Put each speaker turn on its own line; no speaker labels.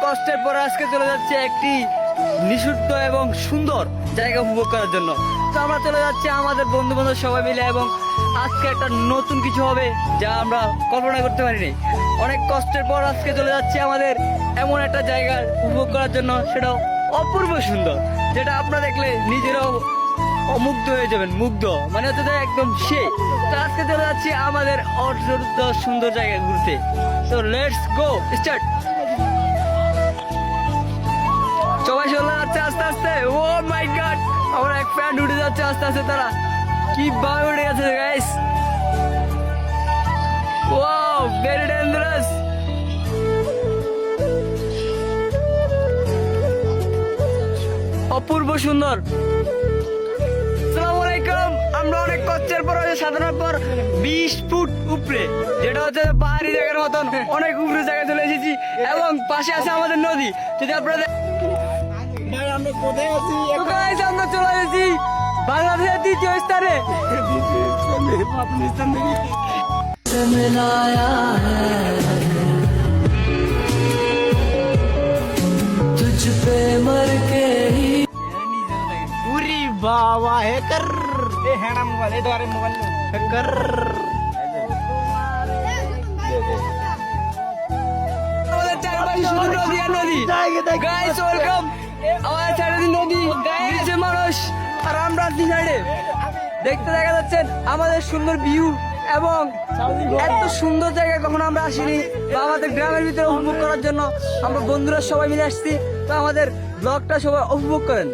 কষ্টের পর আজকে চলে যাচ্ছে একটি নিষিদ্ধ এবং সুন্দর জায়গা উপভোগ করার জন্য। তো আমরা চলে যাচ্ছি আমাদের বন্ধু বান্ধব সবাই মিলে, এবং আজকে একটা নতুন কিছু হবে যা আমরা কল্পনা করতে পারিনি। অনেক কষ্টের পর আজকে চলে যাচ্ছি আমাদের এমন একটা জায়গা উপভোগ করার জন্য, সেটাও অপূর্ব সুন্দর, যেটা আপনারা দেখলে নিজেরাও অমুগ্ধ হয়ে যাবেন। মুগ্ধ মানে হচ্ছে যে একদম সে। তো আজকে চলে যাচ্ছি আমাদের অদ্ভুত সুন্দর জায়গায় ঘুরতে। তো লেটস গো স্টার্ট। সবাই চলে যাচ্ছে আস্তে আস্তে। ও মাই গড, আমার এক ফ্যান উঠে যাচ্ছে আস্তে আস্তে। তারা কি ভাবে উঠে গেছে গাইস, ওয়াও ভেরি ডেঞ্জারাস। অপূর্ব সুন্দর। আসসালামু আলাইকুম। আমরা অনেক কষ্টের পর সাধারণ পর 20 ফুট উপরে, যেটা হচ্ছে পাহাড়ি জায়গার মতন অনেক উপরে জায়গায় চলে এসেছি, এবং পাশে আছে আমাদের নদী। যদি আপনারা
আমরা কোথায় আছি?
তো guys, আমরা চলে এসেছি বাংলাদেশের দ্বিতীয় স্থানে।
আফগানিস্তান থেকে উরি বাবা হ্যাকার, এ হ্যাঁ মোবাইল, এই ধরে মোবাইল হ্যাকার।
আমাদের চারপাশে শুধু নদী আর নদী। Guys welcome. আমাদের চারপাশে নদী, নিচে মানুষ, আর আমরা দুই সাইডে দেখতে দেখা যাচ্ছেন আমাদের সুন্দর ভিউ, এবং এত সুন্দর জায়গা কখনো আমরা আসিনি। বা আমাদের গ্রামের ভিতরে উপভোগ করার জন্য আমরা বন্ধুরা সবাই মিলে আসছি। তো আমাদের ব্লগটা সবাই উপভোগ করেন।